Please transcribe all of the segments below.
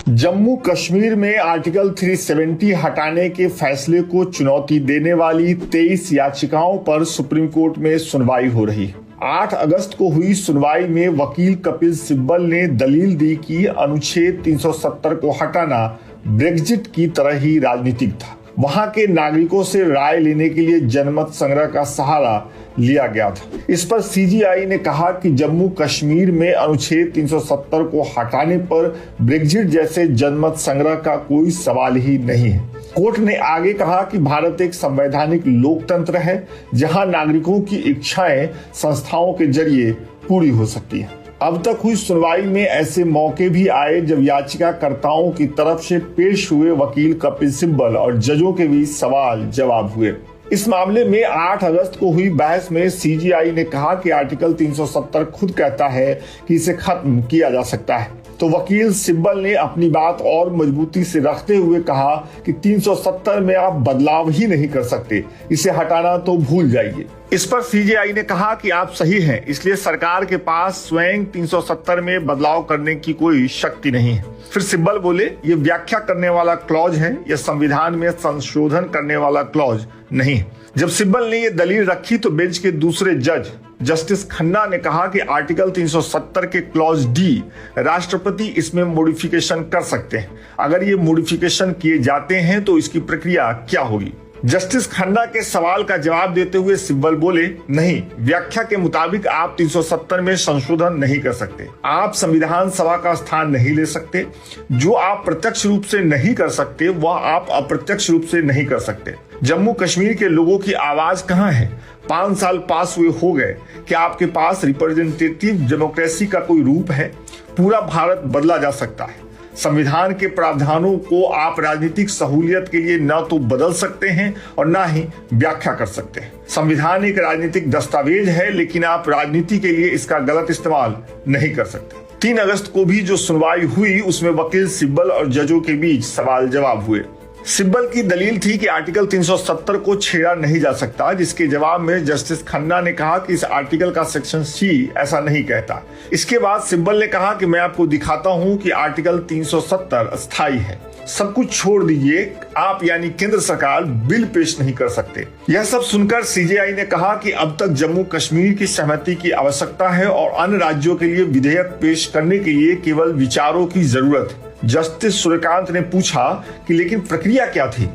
जम्मू कश्मीर में आर्टिकल 370 हटाने के फैसले को चुनौती देने वाली 23 याचिकाओं पर सुप्रीम कोर्ट में सुनवाई हो रही है। 8 अगस्त को हुई सुनवाई में वकील कपिल सिब्बल ने दलील दी कि अनुच्छेद 370 को हटाना ब्रेग्जिट की तरह ही राजनीतिक था। वहां के नागरिकों से राय लेने के लिए जनमत संग्रह का सहारा लिया गया था। इस पर सीजीआई ने कहा कि जम्मू कश्मीर में अनुच्छेद 370 को हटाने पर ब्रेग्जिट जैसे जनमत संग्रह का कोई सवाल ही नहीं है। कोर्ट ने आगे कहा कि भारत एक संवैधानिक लोकतंत्र है जहां नागरिकों की इच्छाएं संस्थाओं के जरिए पूरी हो सकती है। अब तक हुई सुनवाई में ऐसे मौके भी आए जब याचिकाकर्ताओं की तरफ से पेश हुए वकील कपिल सिब्बल और जजों के बीच सवाल जवाब हुए। इस मामले में 8 अगस्त को हुई बहस में सीजीआई ने कहा कि आर्टिकल 370 खुद कहता है कि इसे खत्म किया जा सकता है, तो वकील सिब्बल ने अपनी बात और मजबूती से रखते हुए कहा कि 370 में आप बदलाव ही नहीं कर सकते, इसे हटाना तो भूल जाइए। इस पर सीजीआई ने कहा कि आप सही हैं, इसलिए सरकार के पास स्वयं 370 में बदलाव करने की कोई शक्ति नहीं है। फिर सिब्बल बोले, ये व्याख्या करने वाला क्लॉज है, यह संविधान में संशोधन करने वाला क्लॉज नहीं है। जब सिब्बल ने ये दलील रखी तो बेंच के दूसरे जज जस्टिस खन्ना ने कहा कि आर्टिकल 370 के क्लॉज डी राष्ट्रपति इसमें मॉडिफिकेशन कर सकते हैं। अगर ये मॉडिफिकेशन किए जाते हैं तो इसकी प्रक्रिया क्या होगी? जस्टिस खन्ना के सवाल का जवाब देते हुए सिब्बल बोले, नहीं, व्याख्या के मुताबिक आप 370 में संशोधन नहीं कर सकते। आप संविधान सभा का स्थान नहीं ले सकते। जो आप प्रत्यक्ष रूप से नहीं कर सकते वह आप अप्रत्यक्ष रूप से नहीं कर सकते। जम्मू कश्मीर के लोगों की आवाज कहाँ है? 5 साल पास हुए हो गए। क्या आपके पास रिप्रेजेंटेटिव डेमोक्रेसी का कोई रूप है? पूरा भारत बदला जा सकता है। संविधान के प्रावधानों को आप राजनीतिक सहूलियत के लिए न तो बदल सकते हैं और न ही व्याख्या कर सकते हैं। संविधान एक राजनीतिक दस्तावेज है, लेकिन आप राजनीति के लिए इसका गलत इस्तेमाल नहीं कर सकते। 3 अगस्त को भी जो सुनवाई हुई उसमें वकील सिब्बल और जजों के बीच सवाल जवाब हुए। सिब्बल की दलील थी कि आर्टिकल 370 को छेड़ा नहीं जा सकता, जिसके जवाब में जस्टिस खन्ना ने कहा कि इस आर्टिकल का सेक्शन सी ऐसा नहीं कहता। इसके बाद सिब्बल ने कहा कि मैं आपको दिखाता हूं कि आर्टिकल 370 अस्थायी है। सब कुछ छोड़ दीजिए, आप यानी केंद्र सरकार बिल पेश नहीं कर सकते। यह सब सुनकर सीजीआई ने कहा कि अब तक जम्मू कश्मीर की सहमति की आवश्यकता है और अन्य राज्यों के लिए विधेयक पेश करने के लिए केवल विचारों की जरूरत है। जस्टिस सूर्यकांत ने पूछा कि लेकिन प्रक्रिया क्या थी?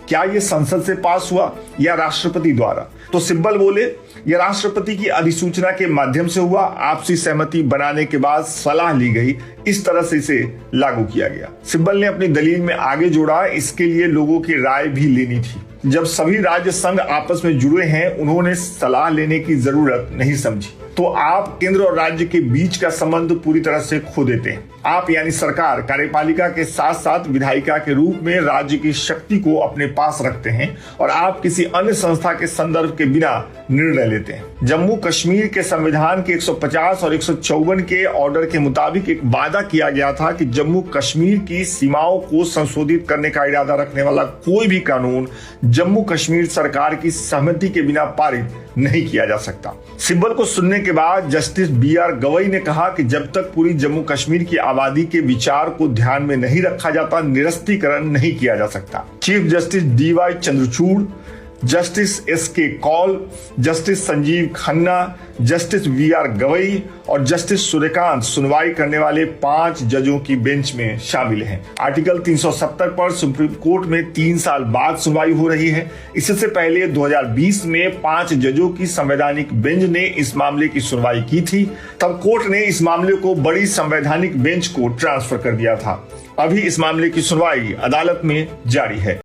क्या ये संसद से पास हुआ या राष्ट्रपति द्वारा? तो सिब्बल बोले, यह राष्ट्रपति की अधिसूचना के माध्यम से हुआ। आपसी सहमति बनाने के बाद सलाह ली गई, इस तरह से इसे लागू किया गया। सिब्बल ने अपनी दलील में आगे जोड़ा, इसके लिए लोगों की राय भी लेनी थी। जब सभी राज्य संघ आपस में जुड़े हैं, उन्होंने सलाह लेने की जरूरत नहीं समझी। तो आप केंद्र और राज्य के बीच का संबंध पूरी तरह से खो देते हैं। आप यानी सरकार कार्यपालिका के साथ साथ विधायिका के रूप में राज्य की शक्ति को अपने पास रखते हैं और आप किसी अन्य संस्था के संदर्भ के बिना निर्णय लेते हैं। जम्मू कश्मीर के संविधान के 150 और 154 के ऑर्डर के मुताबिक एक वादा किया गया था कि जम्मू कश्मीर की सीमाओं को संशोधित करने का इरादा रखने वाला कोई भी कानून जम्मू कश्मीर सरकार की सहमति के बिना पारित नहीं किया जा सकता। सिब्बल को सुनने के बाद जस्टिस BR गवई ने कहा कि जब तक पूरी जम्मू कश्मीर की आबादी के विचार को ध्यान में नहीं रखा जाता, निरस्तीकरण नहीं किया जा सकता। Chief justice DY Chandrachud, justice SK Kaul, justice Sanjiv Khanna, justice VR Gavai और जस्टिस सूर्यकांत सुनवाई करने वाले 5 जजों की बेंच में शामिल हैं। आर्टिकल 370 पर सुप्रीम कोर्ट में 3 साल बाद सुनवाई हो रही है। इससे पहले 2020 में 5 जजों की संवैधानिक बेंच ने इस मामले की सुनवाई की थी। तब कोर्ट ने इस मामले को बड़ी संवैधानिक बेंच को ट्रांसफर कर दिया था। अभी इस मामले की सुनवाई अदालत में जारी है।